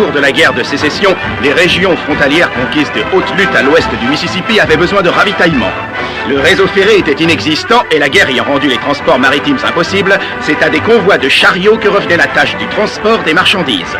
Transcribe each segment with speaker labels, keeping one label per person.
Speaker 1: cours de la guerre de sécession, les régions frontalières conquises de haute lutte à l'ouest du Mississippi avaient besoin de ravitaillement. Le réseau ferré était inexistant et la guerre ayant rendu les transports maritimes impossibles, c'est à des convois de chariots que revenait la tâche du transport des marchandises.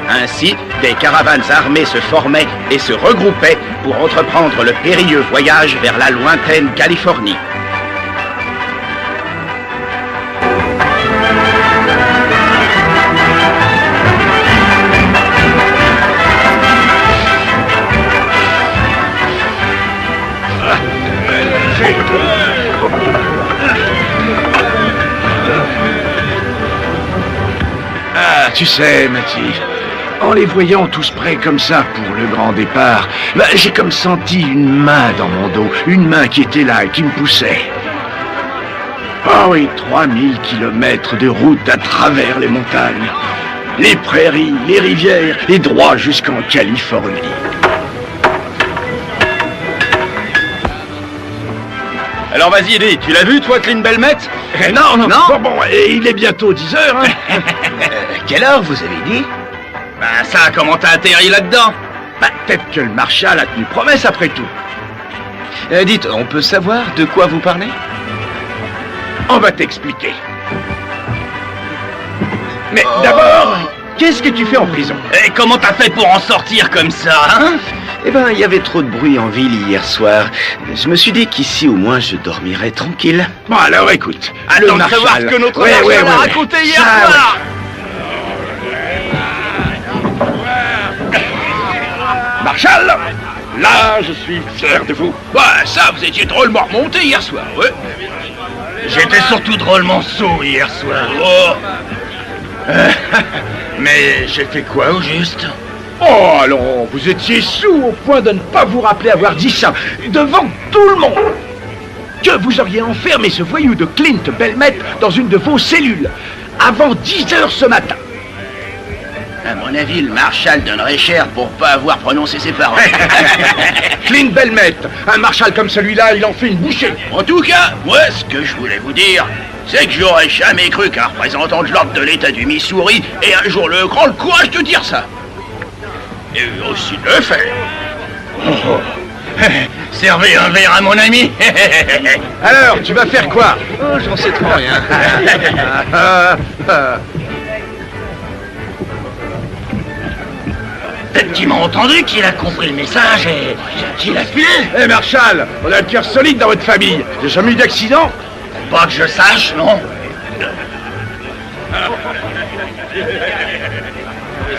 Speaker 1: Ainsi, des caravanes armées se formaient et se regroupaient pour entreprendre le périlleux voyage vers la lointaine Californie.
Speaker 2: Ah, tu sais, Mathilde, en les voyant tous prêts comme ça pour le grand départ, j'ai comme senti une main dans mon dos, une main qui était là et qui me poussait. Ah oui, 3000 kilomètres de route à travers les montagnes, les prairies, les rivières, et droit jusqu'en Californie.
Speaker 1: Alors vas-y, dis, tu l'as vu, toi, Clint Belmet?
Speaker 2: Non. Bon, et il est bientôt 10 heures, hein.
Speaker 3: Quelle heure, vous avez dit?
Speaker 1: Ben ça, comment t'as atterri là-dedans?
Speaker 2: Peut-être que le Marshal a tenu promesse après tout.
Speaker 3: Dites, on peut savoir de quoi vous parlez?
Speaker 2: On va t'expliquer. Mais d'abord, qu'est-ce que tu fais en prison?
Speaker 1: Et comment t'as fait pour en sortir comme ça, hein?
Speaker 3: Eh ben, il y avait trop de bruit en ville hier soir. Je me suis dit qu'ici, au moins, je dormirais tranquille.
Speaker 2: Bon, alors écoute.
Speaker 1: Attends de savoir ce que notre Marshal a raconté hier soir.
Speaker 2: Marshal, là, je suis fier de vous.
Speaker 1: Ouais, ça, vous étiez drôlement remonté hier soir, ouais. J'étais surtout drôlement sot hier soir. Oh. Mais j'ai fait quoi au juste?
Speaker 2: Oh, allons, vous étiez sous au point de ne pas vous rappeler avoir dit ça devant tout le monde. Que vous auriez enfermé ce voyou de Clint Belmet dans une de vos cellules avant 10 heures ce matin.
Speaker 1: À mon avis, le Marshal donnerait cher pour pas avoir prononcé ses paroles.
Speaker 2: Clint Belmet, un Marshal comme celui-là, il en fait une bouchée.
Speaker 1: En tout cas, moi, ce que je voulais vous dire, c'est que j'aurais jamais cru qu'un représentant de l'ordre de l'État du Missouri ait un jour le courage de dire ça. Et aussi de le faire. Servez un verre à mon ami.
Speaker 2: Alors, tu vas faire quoi?
Speaker 3: Oh, j'en sais trop rien.
Speaker 1: Peut-être qu'il m'a entendu, qu'il a compris le message et qu'il a filé.
Speaker 2: Eh, Marshal, on a le cœur solide dans votre famille. J'ai jamais eu d'accident?
Speaker 1: Pas que je sache, non.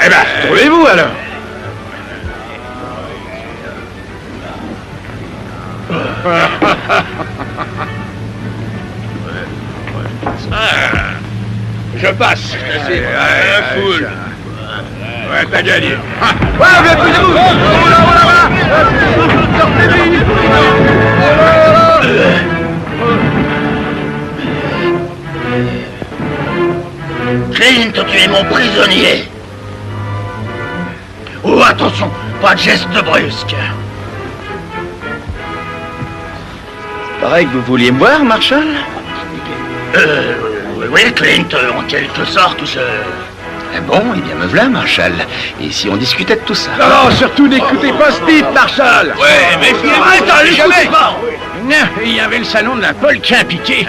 Speaker 2: Eh ben, trouvez-vous alors. Je passe.
Speaker 1: Foule.
Speaker 2: Ouais, t'as gagné.
Speaker 3: Ouais, poussez-vous!
Speaker 1: Clint, tu es mon prisonnier. Oh, attention, pas de geste brusque.
Speaker 3: Pareil que vous vouliez me voir, Marshal?
Speaker 1: Oui, Clint, en quelque sorte, je...
Speaker 3: Bon, eh bien me voilà, Marshal. Et si on discutait de tout ça?
Speaker 2: Non, surtout n'écoutez pas ce type, Marshal.
Speaker 1: Ouais, mais
Speaker 2: Arrête,
Speaker 1: jamais pas.
Speaker 2: Non, il y avait le salon de la Polk impliqué.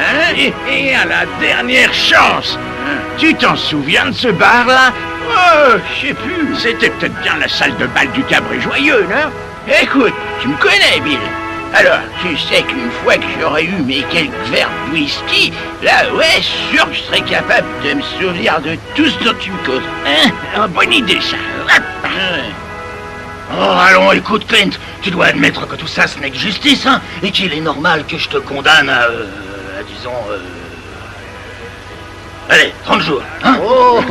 Speaker 2: Et à la dernière chance. Tu t'en souviens de ce bar-là? Oh, je sais plus. C'était peut-être bien la salle de bal du Cabré Joyeux, non?
Speaker 1: Écoute, tu me connais, Bill. Alors, tu sais qu'une fois que j'aurais eu mes quelques verres de whisky, là, ouais, sûr que je serais capable de me souvenir de tout ce dont tu me causes. Hein? Bonne idée, ça. Oh, allons, écoute, Clint, tu dois admettre que tout ça, ce n'est que justice, hein, et qu'il est normal que je te condamne à disons, allez, 30 jours, hein?
Speaker 3: Oh.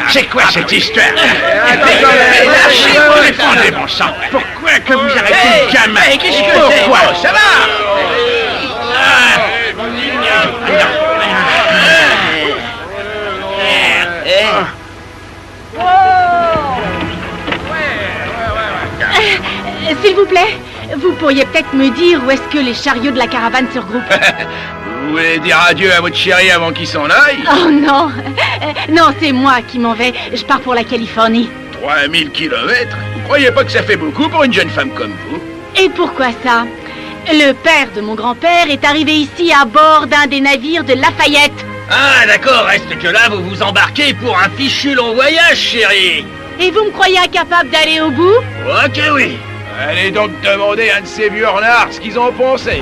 Speaker 2: C'est quoi cette histoire?
Speaker 1: Lâchez-moi,
Speaker 2: Défendez mon sang. Pourquoi que vous arrêtez le gamin?
Speaker 1: Qu'est-ce que c'est?
Speaker 2: Pourquoi?
Speaker 1: Ça va?
Speaker 4: S'il vous plaît, vous pourriez peut-être me dire où est-ce que les chariots de la caravane se regroupent?
Speaker 1: Vous voulez dire adieu à votre chéri avant qu'il s'en aille?
Speaker 4: Oh non, non, c'est moi qui m'en vais. Je pars pour la Californie.
Speaker 1: 3000 kilomètres? Vous croyez pas que ça fait beaucoup pour une jeune femme comme vous?
Speaker 4: Et pourquoi ça? Le père de mon grand-père est arrivé ici à bord d'un des navires de Lafayette.
Speaker 5: Ah d'accord, reste que là vous vous embarquez pour un fichu long voyage, chérie.
Speaker 4: Et vous me croyez incapable d'aller au bout?
Speaker 5: Ok oui.
Speaker 1: Allez donc demander à un de ces vieux renards ce qu'ils en pensaient.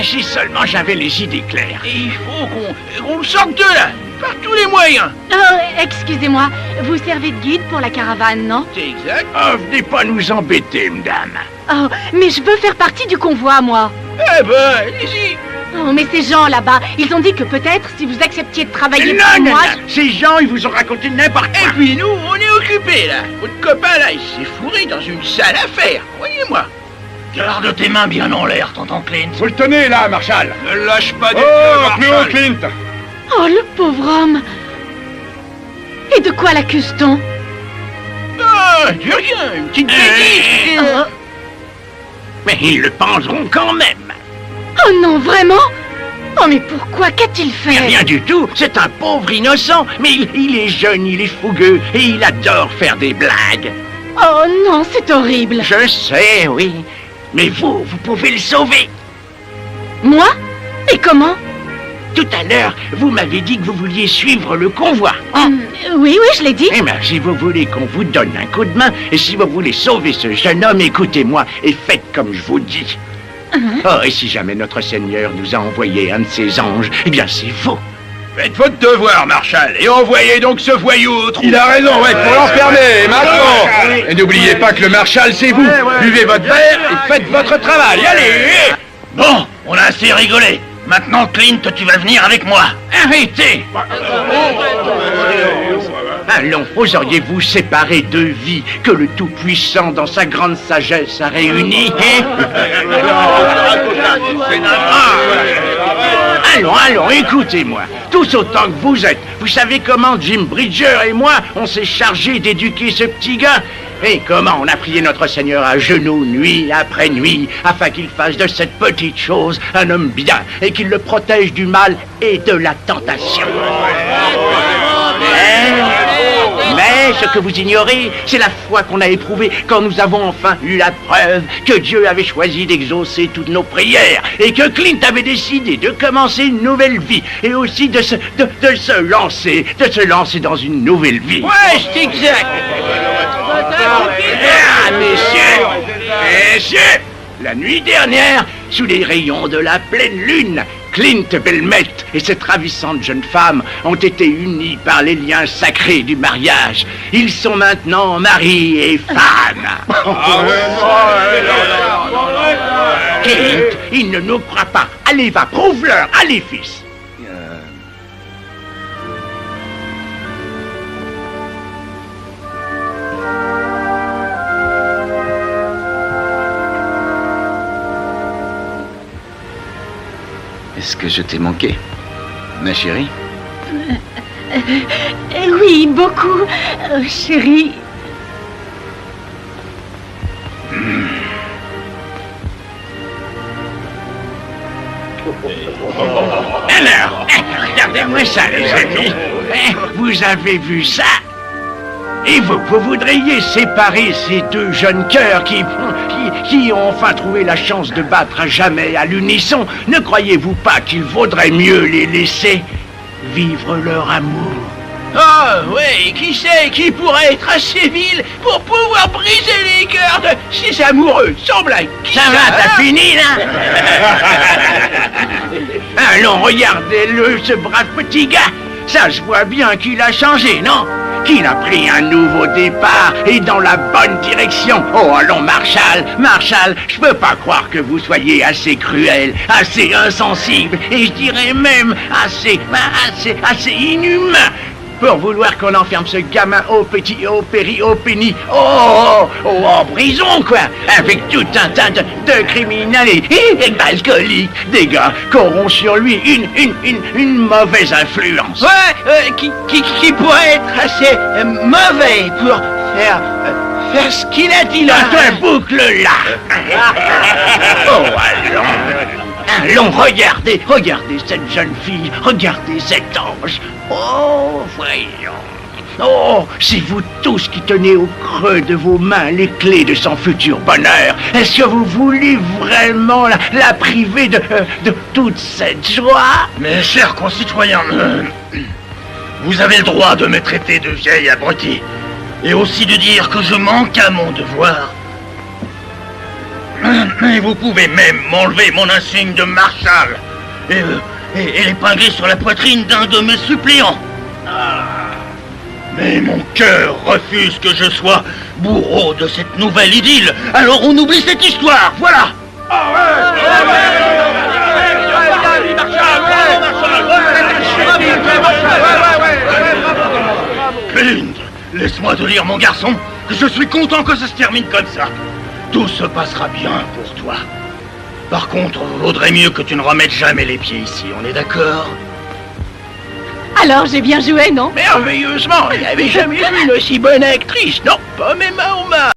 Speaker 2: Si seulement j'avais les idées claires.
Speaker 1: Il faut qu'on le sorte de là, par tous les moyens.
Speaker 4: Oh, excusez-moi, vous servez de guide pour la caravane, non?
Speaker 1: C'est exact.
Speaker 2: Oh, venez pas nous embêter, madame.
Speaker 4: Oh, mais je veux faire partie du convoi, moi.
Speaker 1: Eh ben, allez-y.
Speaker 4: Oh, mais ces gens là-bas, ils ont dit que peut-être si vous acceptiez de travailler
Speaker 2: Non,
Speaker 4: pour
Speaker 2: non,
Speaker 4: moi...
Speaker 2: non. Ces gens, ils vous ont raconté n'importe
Speaker 1: Et
Speaker 2: quoi.
Speaker 1: puis nous, on est occupés là. Votre copain là, il s'est fourré dans une sale affaire. Voyez-moi.
Speaker 5: Garde tes mains bien en l'air, tonton Clint.
Speaker 6: Vous le tenez là, Marshall.
Speaker 1: Ne lâche pas des
Speaker 6: Oh, Cléo Clint.
Speaker 4: Oh, le pauvre homme. Et de quoi l'accuse-t-on?
Speaker 1: Ah, de rien, une petite bêtise.
Speaker 4: Oh,
Speaker 2: Mais ils le penseront quand même.
Speaker 4: oh non, vraiment? Oh, mais pourquoi? Qu'a-t-il fait?
Speaker 2: Rien du tout, c'est un pauvre innocent. Mais il est jeune, il est fougueux et il adore faire des blagues.
Speaker 4: Oh non, c'est horrible.
Speaker 2: Je sais, oui. Mais vous pouvez le sauver.
Speaker 4: Moi? Et comment?
Speaker 2: Tout à l'heure, vous m'avez dit que vous vouliez suivre le convoi. Hein?
Speaker 4: Oui, oui, je l'ai dit.
Speaker 2: Eh bien, si vous voulez qu'on vous donne un coup de main, et si vous voulez sauver ce jeune homme, écoutez-moi et faites comme je vous dis. Oh, et si jamais notre Seigneur nous a envoyé un de ses anges, eh bien c'est vous.
Speaker 1: Faites votre devoir, Marshall, et envoyez donc ce voyou au trou.
Speaker 6: Il a raison, ouais, pour l'enfermer, maintenant. Et n'oubliez pas que le Marshall, c'est vous. Buvez votre verre et faites votre travail. Allez.
Speaker 5: Bon, on a assez rigolé. Maintenant, Clint, tu vas venir avec moi.
Speaker 2: Arrêtez! Allons, oseriez-vous séparer deux vies que le Tout-Puissant, dans sa grande sagesse, a réunies, hein? Allons, écoutez-moi. Tous autant que vous êtes. Vous savez comment Jim Bridger et moi, on s'est chargé d'éduquer ce petit gars? Et comment on a prié notre Seigneur à genoux, nuit après nuit, afin qu'il fasse de cette petite chose un homme bien, et qu'il le protège du mal et de la tentation. Mais ce que vous ignorez, c'est la foi qu'on a éprouvée quand nous avons enfin eu la preuve que Dieu avait choisi d'exaucer toutes nos prières et que Clint avait décidé de commencer une nouvelle vie et aussi de se lancer dans une nouvelle vie.
Speaker 1: Ouais, c'est exact.
Speaker 2: Ah, messieurs, la nuit dernière, sous les rayons de la pleine lune, Clint Belmet et cette ravissante jeune femme ont été unis par les liens sacrés du mariage. Ils sont maintenant mari et femme. Clint, il ne nous croit pas. Allez, va, prouve-leur. Allez, fils.
Speaker 3: Est-ce que je t'ai manqué, ma chérie?
Speaker 4: Oui, beaucoup, chérie.
Speaker 2: Alors, regardez-moi ça, les amis. Vous avez vu ça? Et vous voudriez séparer ces deux jeunes cœurs qui ont enfin trouvé la chance de battre à jamais à l'unisson? Ne croyez-vous pas qu'il vaudrait mieux les laisser vivre leur amour?
Speaker 1: Oh, ouais, qui sait qui pourrait être assez vil pour pouvoir briser les cœurs de ces amoureux, sans blague.
Speaker 2: Ça va, t'as fini, là? Allons, regardez-le, ce brave petit gars. Ça se voit bien qu'il a changé, non? Qu'il a pris un nouveau départ et dans la bonne direction. Oh, allons, Marshall, je peux pas croire que vous soyez assez cruel, assez insensible, et je dirais même assez inhumain pour vouloir qu'on enferme ce gamin au péni, en prison, quoi, avec tout un tas de criminels et d'alcooliques, des gars qui auront sur lui une mauvaise influence.
Speaker 1: Ouais, qui pourrait être assez mauvais pour
Speaker 2: faire ce qu'il a dit là. Toi, boucle là. Oh, allons, regardez cette jeune fille, regardez cet ange. Oh, voyons. Oh, c'est vous tous qui tenez au creux de vos mains les clés de son futur bonheur. Est-ce que vous voulez vraiment la priver de toute cette joie?
Speaker 5: Mes chers concitoyens, vous avez le droit de me traiter de vieille abrutie, et aussi de dire que je manque à mon devoir. Et vous pouvez même m'enlever mon insigne de marshal et l'épingler sur la poitrine d'un de mes suppléants. Mais mon cœur refuse que je sois bourreau de cette nouvelle idylle. Alors on oublie cette histoire, voilà. Clint, laisse-moi te dire, mon garçon, que je suis content que ça se termine comme ça. Tout se passera bien pour toi. Par contre, vaudrait mieux que tu ne remettes jamais les pieds ici, on est d'accord?
Speaker 4: Alors j'ai bien joué, non?
Speaker 2: Merveilleusement, il n'avait jamais vu une aussi bonne actrice. Non, pas mes mains aux mains.